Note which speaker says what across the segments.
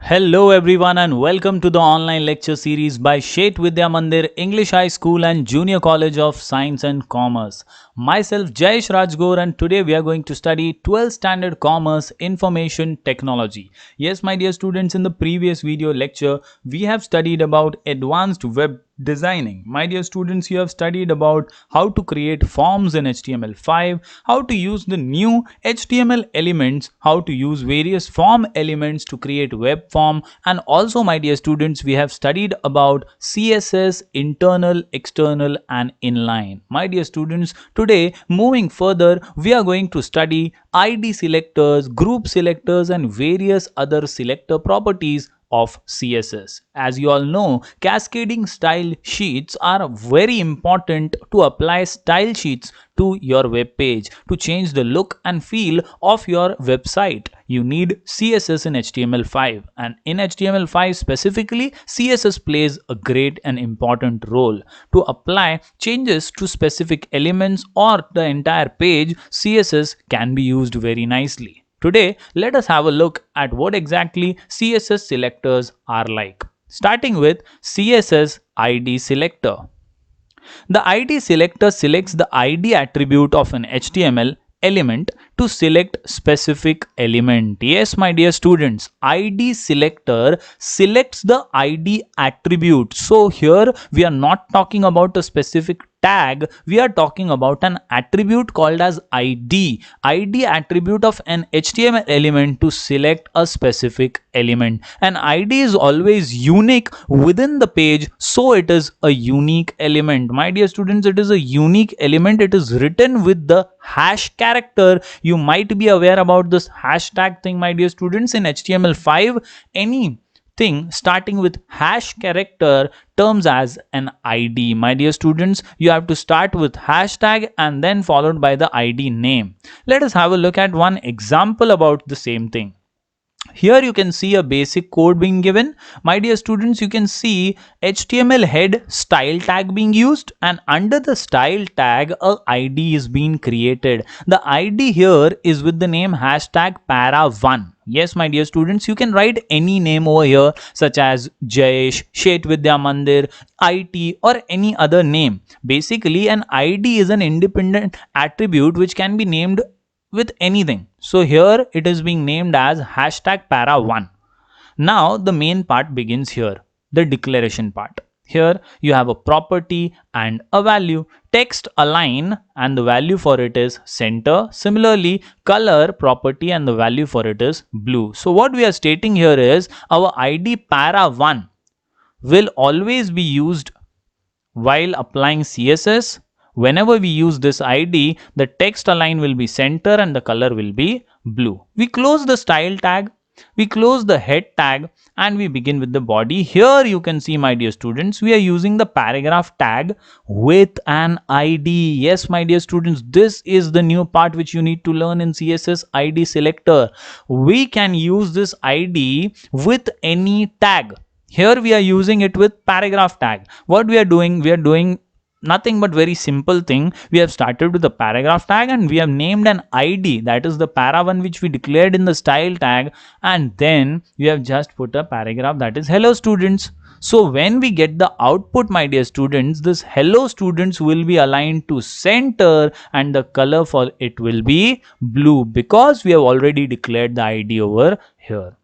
Speaker 1: Hello everyone and welcome to the online lecture series by Shet Vidya Mandir English High School and Junior College of Science and Commerce. Myself Jayesh Rajgor, and today we are going to study 12th Standard Commerce Information Technology. Yes, my dear students, in the previous video lecture we have studied about advanced web designing. My dear students, you have studied about how to create forms in HTML5, how to use the new HTML elements, how to use various form elements to create web form, and also my dear students, we have studied about CSS, internal, external and inline. My dear students, today moving further, we are going to study ID selectors, group selectors and various other selector properties of CSS. As you all know, cascading style sheets are very important to apply style sheets to your web page. To change the look and feel of your website, you need CSS in HTML5, and in HTML5 specifically, CSS plays a great and important role. To apply changes to specific elements or the entire page, CSS can be used very nicely. Today, let us have a look at what exactly CSS selectors are like. Starting with CSS ID selector. The ID selector selects the ID attribute of an HTML element to select specific element. Yes, my dear students, ID selector selects the ID attribute. So here we are not talking about a specific tag, we are talking about an attribute called as ID attribute of an HTML element to select a specific element. An ID is always unique within the page, so it is a unique element. My dear students, it is a unique element. It is written with the hash character. You might be aware about this hashtag thing, my dear students. In HTML5, any thing starting with hash character terms as an ID. My dear students, you have to start with hashtag and then followed by the ID name. Let us have a look at one example about the same thing. Here you can see a basic code being given. My dear students, you can see HTML head style tag being used, and under the style tag a ID is being created. The ID here is with the name hashtag para1. Yes, my dear students, you can write any name over here such as Jayesh, Shet Vidya Mandir, IT or any other name. Basically, an ID is an independent attribute which can be named with anything. So here it is being named as hashtag para1. Now the main part begins here, the declaration part. Here you have a property and a value. Text align and the value for it is center. Similarly, color property and the value for it is blue. So what we are stating here is our ID para1 will always be used while applying CSS. Whenever we use this ID, the text align will be center and the color will be blue. We close the style tag, we close the head tag and we begin with the body. Here you can see, my dear students, we are using the paragraph tag with an ID. Yes, my dear students, this is the new part which you need to learn in CSS ID selector. We can use this ID with any tag. Here we are using it with paragraph tag. What we are doing nothing but very simple thing. We have started with the paragraph tag and we have named an ID, that is the para1 which we declared in the style tag, and then we have just put a paragraph, that is hello students. So when we get the output, my dear students, this hello students will be aligned to center and the color for it will be blue because we have already declared the ID over here.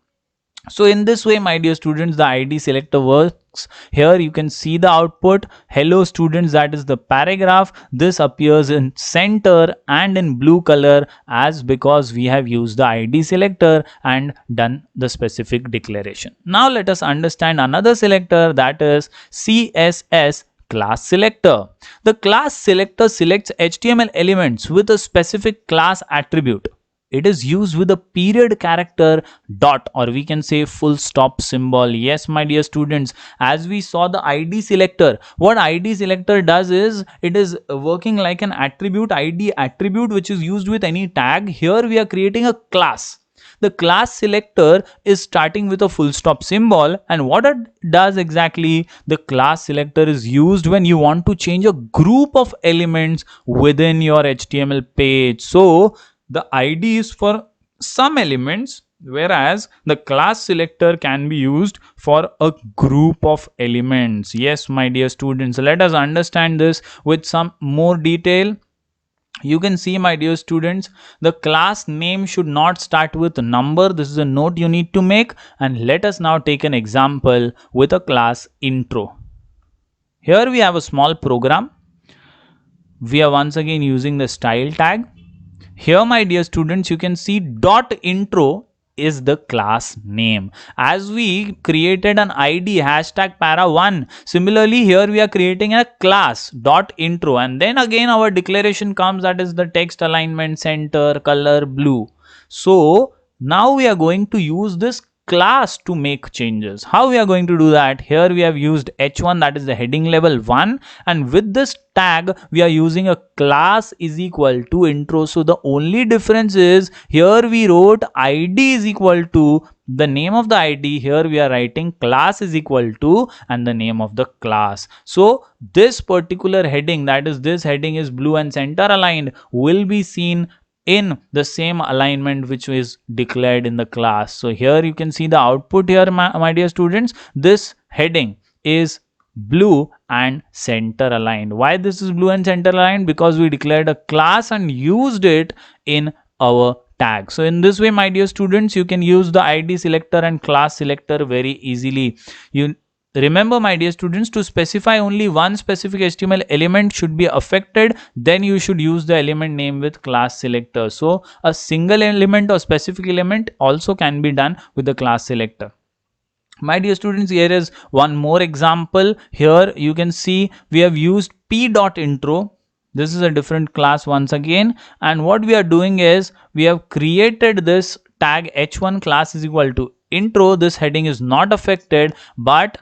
Speaker 1: So in this way, my dear students, the ID selector works. Here you can see the output hello students, that is the paragraph. This appears in center and in blue color as because we have used the ID selector and done the specific declaration. Now let us understand another selector, that is CSS class selector. The class selector selects HTML elements with a specific class attribute. It is used with a period character dot, or we can say full stop symbol. Yes, my dear students, as we saw the ID selector, what ID selector does is it is working like an attribute, ID attribute which is used with any tag. Here we are creating a class. The class selector is starting with a full stop symbol, and what it does exactly, the class selector is used when you want to change a group of elements within your HTML page. So the ID is for some elements whereas the class selector can be used for a group of elements. Yes, my dear students, let us understand this with some more detail. You can see, my dear students, the class name should not start with a number. This is a note you need to make. And let us now take an example with a class intro. Here we have a small program. We are once again using the style tag. Here, my dear students, you can see dot intro is the class name. As we created an ID hashtag para1, similarly here we are creating a class dot intro, and then again our declaration comes, that is the text alignment, center, color blue. So now we are going to use this class to make changes. How we are going to do that? Here we have used h1, that is the heading level 1, and with this tag we are using a class is equal to intro. So the only difference is here we wrote id is equal to the name of the id, here we are writing class is equal to and the name of the class. So this particular heading, that is this heading is blue and center aligned, will be seen in the same alignment which is declared in the class. So here you can see the output here, my dear students. This heading is blue and center aligned. Why this is blue and center aligned? Because we declared a class and used it in our tag. So in this way, my dear students, you can use the id selector and class selector very easily. You remember, my dear students, to specify only one specific HTML element should be affected, then you should use the element name with class selector. So a single element or specific element also can be done with the class selector. My dear students, here is one more example. Here you can see we have used p.intro. This is a different class once again, and what we are doing is we have created this tag h1 class is equal to intro. This heading is not affected, but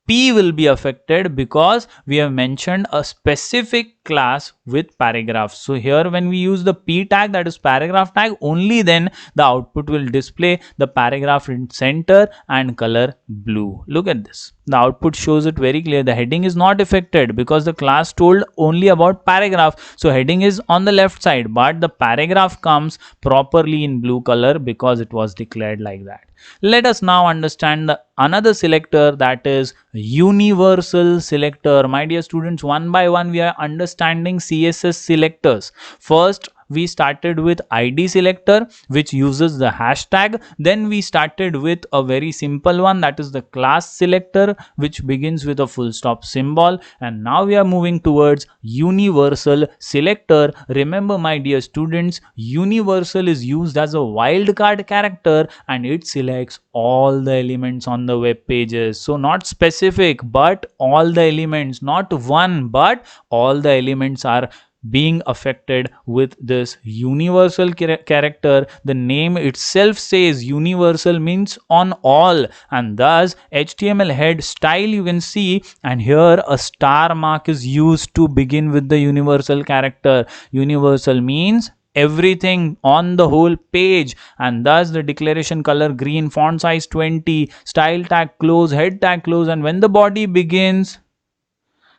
Speaker 1: P will be affected because we have mentioned a specific class with paragraphs. So here when we use the P tag, that is paragraph tag, only then the output will display the paragraph in center and color blue. Look at this. The output shows it very clear. The heading is not affected because the class told only about paragraph. So heading is on the left side, but the paragraph comes properly in blue color because it was declared like that. Let us now understand another selector, that is universal selector. My dear students, one by one we are understanding CSS selectors. First, we started with id selector, which uses the hashtag. Then we started with a very simple one, that is the class selector, which begins with a full stop symbol. And now we are moving towards universal selector. Remember, my dear students, universal is used as a wildcard character and it selects all the elements on the web pages. So not specific, but all the elements, not one, but all the elements are being affected with this universal character. The name itself says universal means on all, and thus HTML head style you can see, and here a star mark is used to begin with the universal character. Universal means everything on the whole page, and thus the declaration color green, font size 20, style tag close, head tag close, and when the body begins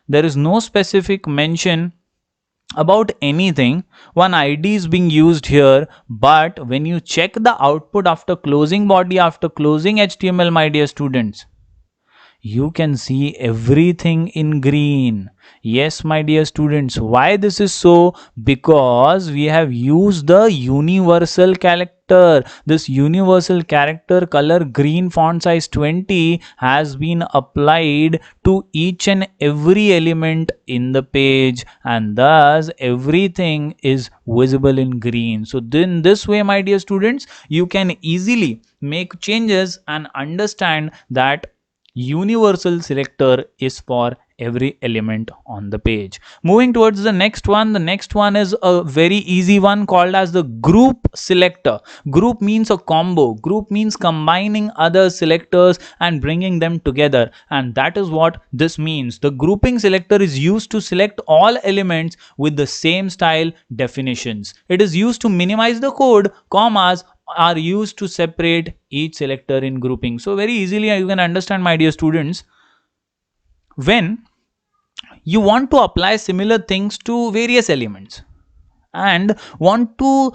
Speaker 1: there is no specific mention about anything. One id is being used here, but when you check the output after closing body, after closing HTML, my dear students, you can see everything in green. Yes, my dear students, why this is so? Because we have used the universal character. This universal character color green, font size 20, has been applied to each and every element in the page, and thus everything is visible in green. So then this way, my dear students, you can easily make changes and understand that universal selector is for every element on the page. Moving towards the next one is a very easy one called as the group selector. Group means a combo. Group means combining other selectors and bringing them together, and that is what this means. The grouping selector is used to select all elements with the same style definitions. It is used to minimize the code. Commas are used to separate each selector in grouping. So very easily you can understand, my dear students, when you want to apply similar things to various elements and want to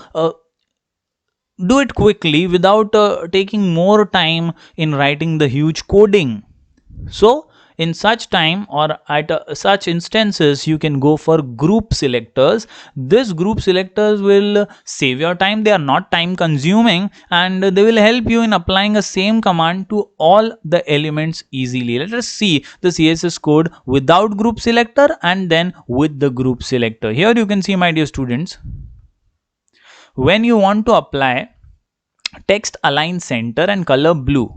Speaker 1: do it quickly without taking more time in writing the huge coding. So in such time or at such instances, you can go for group selectors. This group selectors will save your time. They are not time consuming, and they will help you in applying a same command to all the elements easily. Let us see the CSS code without group selector and then with the group selector. Here you can see, my dear students, when you want to apply text align center and color blue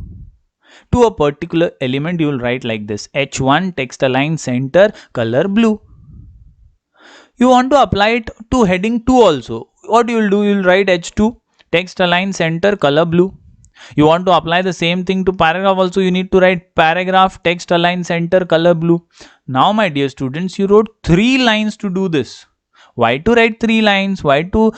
Speaker 1: to a particular element, you will write like this: h1 text align center color blue. You want to apply it to heading 2 also. What you will do, you will write h2 text align center color blue. You want to apply the same thing to paragraph also, you need to write paragraph text align center color blue. Now my dear students, you wrote 3 lines to do this. Why to write 3 lines? Why to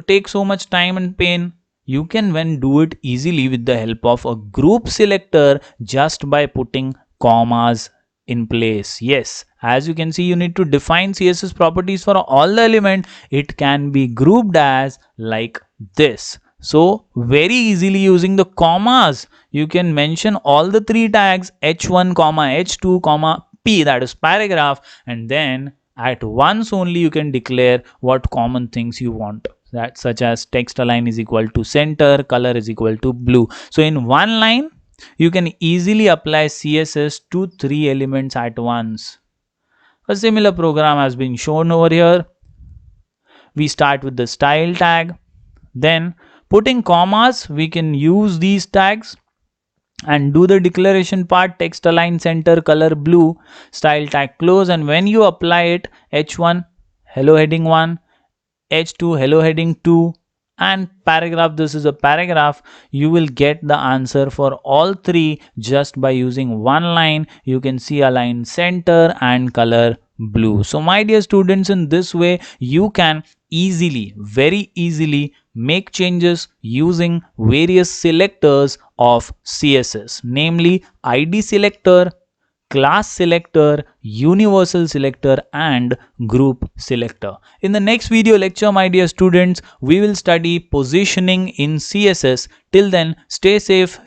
Speaker 1: take so much time and pain? You can do it easily with the help of a group selector, just by putting commas in place. Yes, as you can see, you need to define CSS properties for all the element. It can be grouped as like this. So very easily using the commas, you can mention all the 3 tags h1 comma h2 comma p, that is paragraph, and then at once only you can declare what common things you want, that such as text align is equal to center, color is equal to blue. So in one line you can easily apply CSS to 3 elements at once. A similar program has been shown over here. We start with the style tag, then putting commas, we can use these tags and do the declaration part: text align center color blue, style tag close, and when you apply it, h1 hello heading 1, h2 hello heading 2, and paragraph, this is a paragraph, you will get the answer for all 3 just by using one line. You can see align center and color blue. So my dear students, in this way you can easily, very easily make changes using various selectors of CSS, namely ID selector, class selector, universal selector, and group selector. In the next video lecture, my dear students, we will study positioning in CSS. Till then, stay safe.